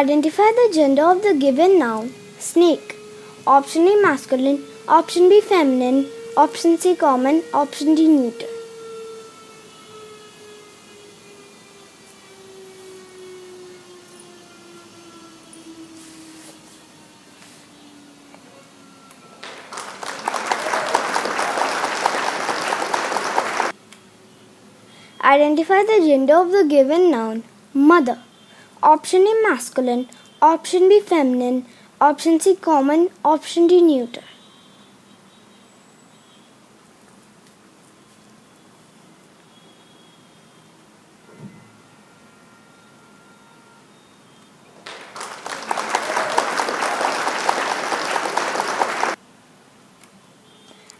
Identify the gender of the given noun. Snake. Option A masculine, option B feminine, option C common, option D neuter. Identify the gender of the given noun. Mother. Option A masculine, option B feminine, option C common, option D neuter.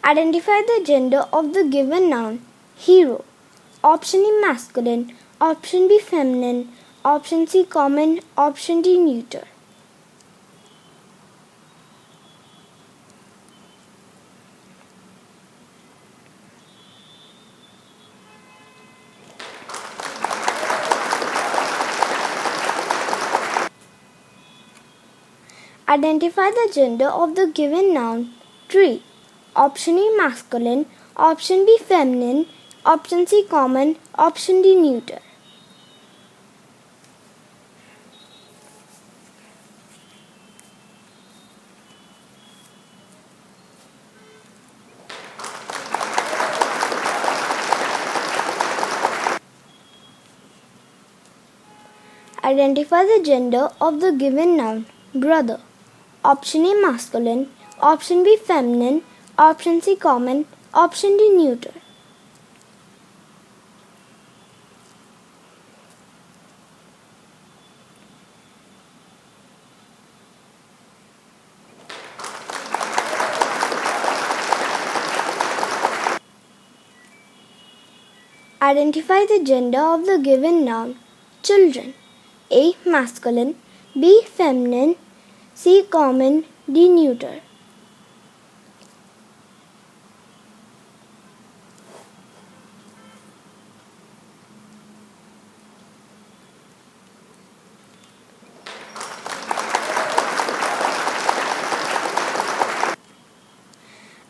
Identify the gender of the given noun. Hero. Option A masculine, option B feminine, option C common, option D neuter. Identify the gender of the given noun. Tree. Option A masculine, option B feminine, option C common, option D neuter. Identify the gender of the given noun. Brother. Option A masculine, option B feminine, option C common, option D neuter. Identify the gender of the given noun. Children. A masculine, B feminine, C common, D neuter.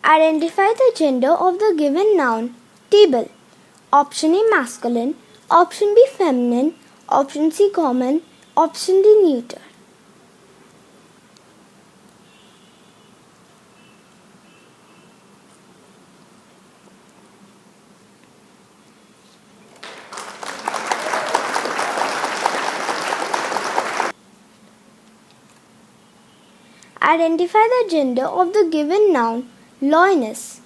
Identify the gender of the given noun. Table. Option A masculine, option B feminine, option C common, option D neuter. Identify the gender of the given noun. Lioness.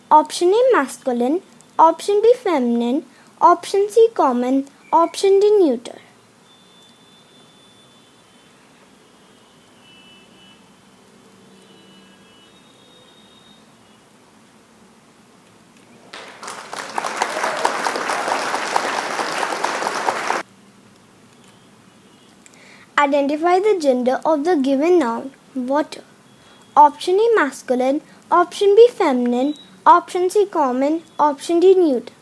Option A masculine, option B feminine, option C common, option D neuter. Identify the gender of the given noun. Water. Option A masculine, option B feminine, option C common, option D neuter.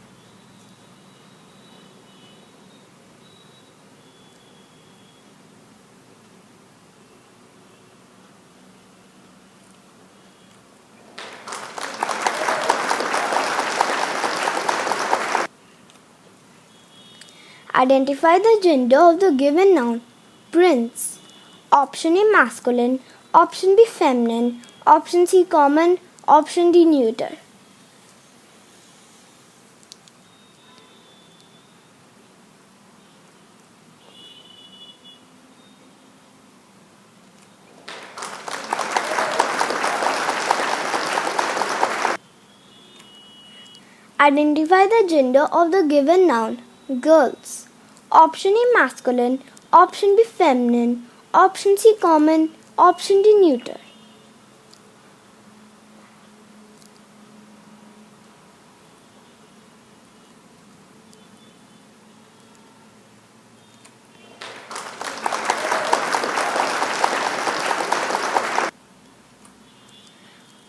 Identify the gender of the given noun. Prince. Option A masculine, option B feminine, option C common, option D neuter. Identify the gender of the given noun. Girls. Option A masculine, option B feminine, option C common, option D neuter.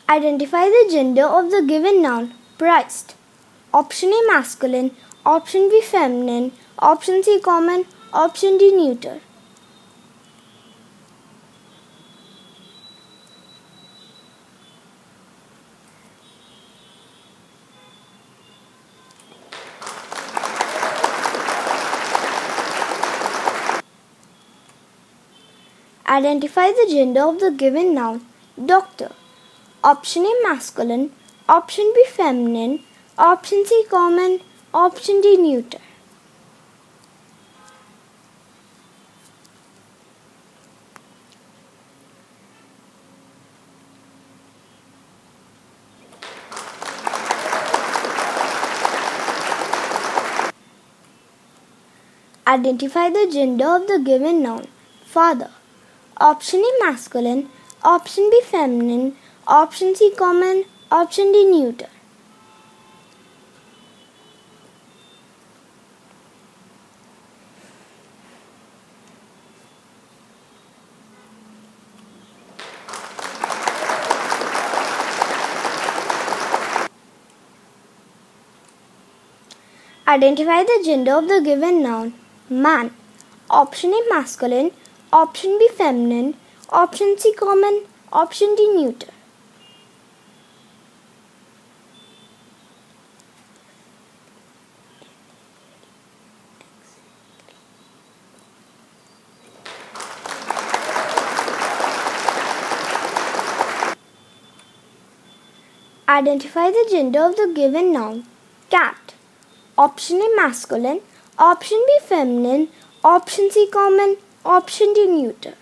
Identify the gender of the given noun. Priced. Option A masculine, option B feminine, option C common, option D neuter. Identify the gender of the given noun doctor. Option A masculine, option B feminine, option C common, option D neuter. Identify the gender of the given noun father. Option A masculine, option B feminine, option C common, option D neuter. Identify the gender of the given noun man. Option A masculine, option B feminine, option C common, option D neuter. Identify the gender of the given noun cat. Option A masculine, option B feminine, option C common, option D neuter.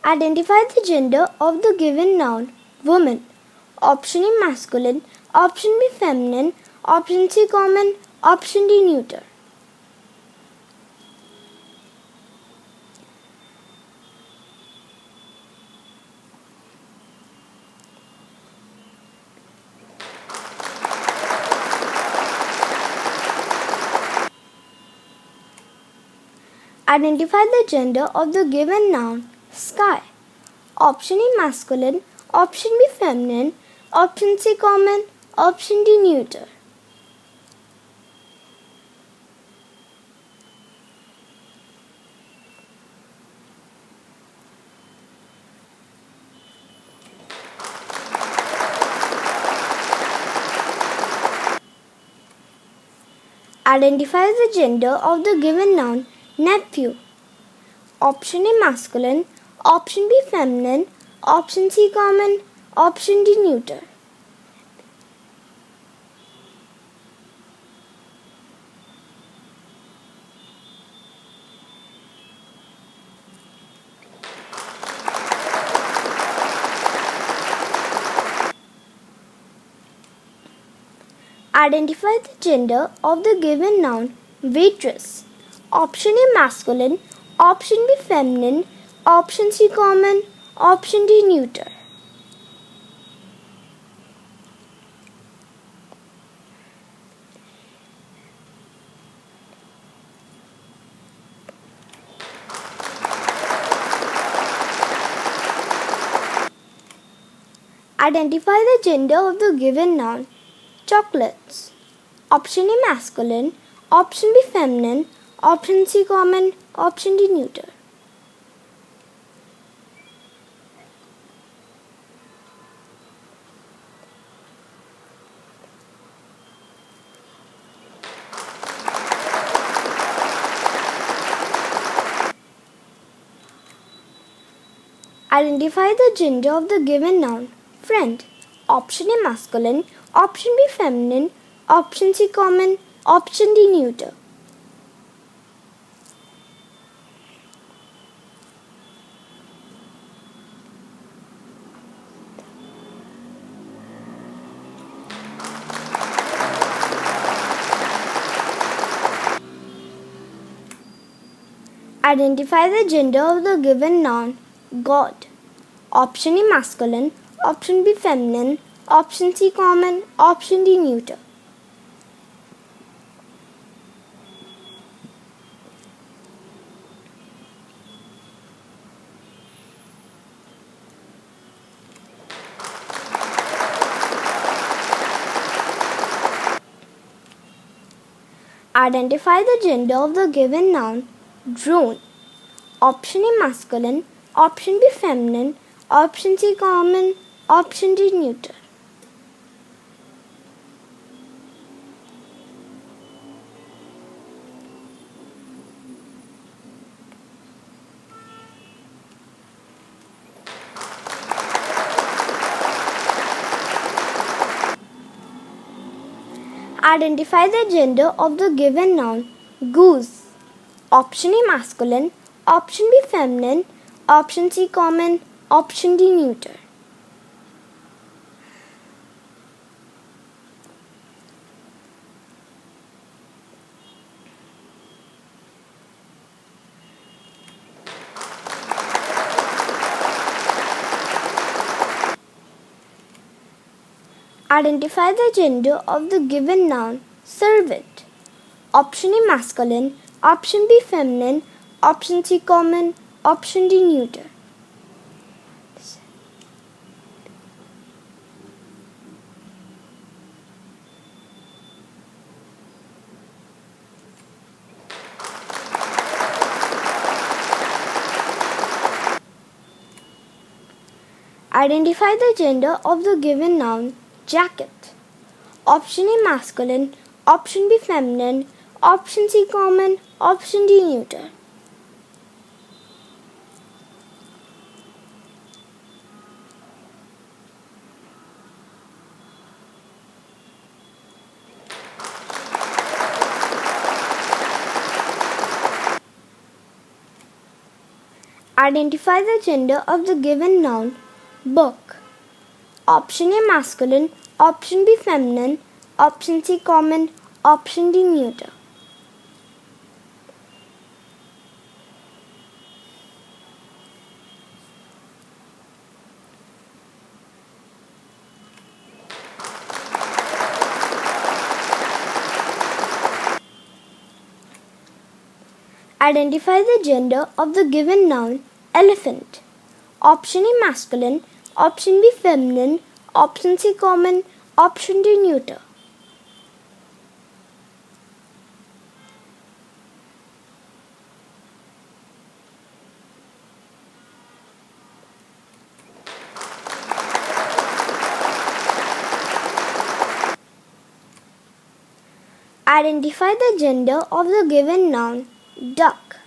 Identify the gender of the given noun woman. Option A masculine, option B feminine, option C common, option D neuter. Identify the gender of the given noun sky. Option A masculine, option B feminine, option C common, option D neuter. Identify the gender of the given noun nephew. Option A masculine, option B feminine, option C common, option D neuter. Identify the gender of the given noun waitress. Option A masculine, option B feminine, option C common, option D neuter. Identify the gender of the given noun chocolates. Option A masculine, option B feminine, option C common, option D neuter. Identify the gender of the given noun friend. Option A masculine, option B feminine, option C common, option D neuter. Identify the gender of the given noun God. Option A masculine, option B feminine, option C common, option D neuter. Identify the gender of the given noun drone. Option A masculine, option B feminine, option C common, option D neuter. Identify the gender of the given noun goose. Option A masculine, option B feminine, option C common, option D neuter. Identify the gender of the given noun servant. Option A masculine, option B feminine, option C common, option D neuter. Identify the gender of the given noun jacket. Option A masculine, option B feminine, option C common, option D neuter. Identify the gender of the given noun book. Option A masculine, option B feminine, option C common, option D neuter. Identify the gender of the given noun elephant. Option A masculine, option B feminine, option C common, option D neuter. Identify the gender of the given noun duck.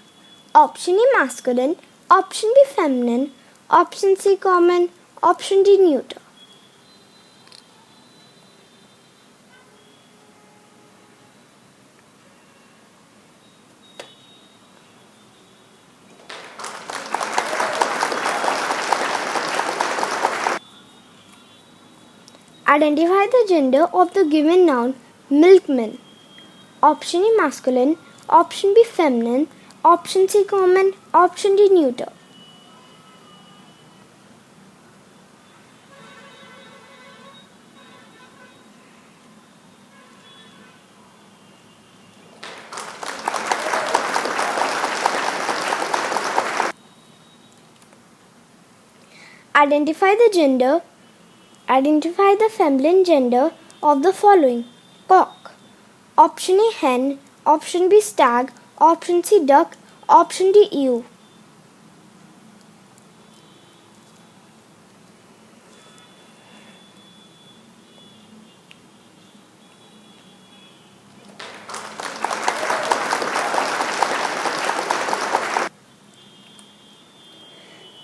Option A masculine, option B feminine, option C common, option D neuter. Identify the gender of the given noun milkman. Option A masculine, option B feminine, option C common, option D neuter. Identify the feminine gender of the following cock. Option A hen, option B stag, option C duck, option D ewe.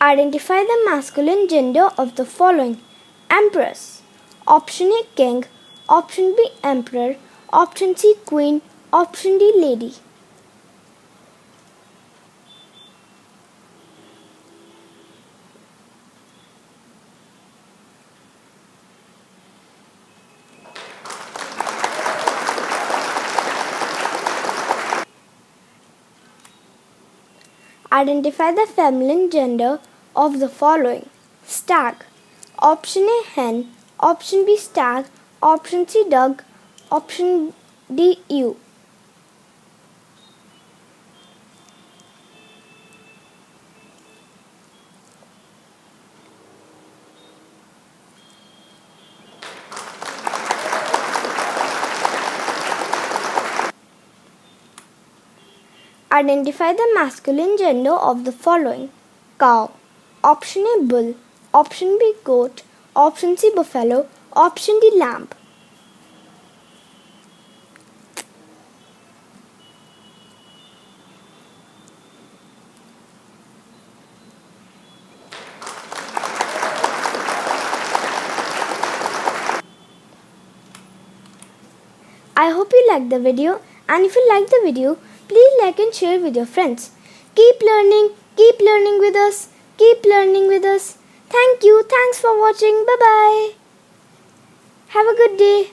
Identify the masculine gender of the following empress. Option A king, option B emperor, option C queen, option D lady. Identify the feminine gender of the following stag. Option A hen, option B stag, option C duck, option D ewe. Identify the masculine gender of the following. Cow. Option A, bull. Option B, goat. Option C, buffalo. Option D, lamb. I hope you liked the video, and if you liked the video, please like and share with your friends. Keep learning with us, keep learning with us. Thank you, thanks for watching, bye bye. Have a good day.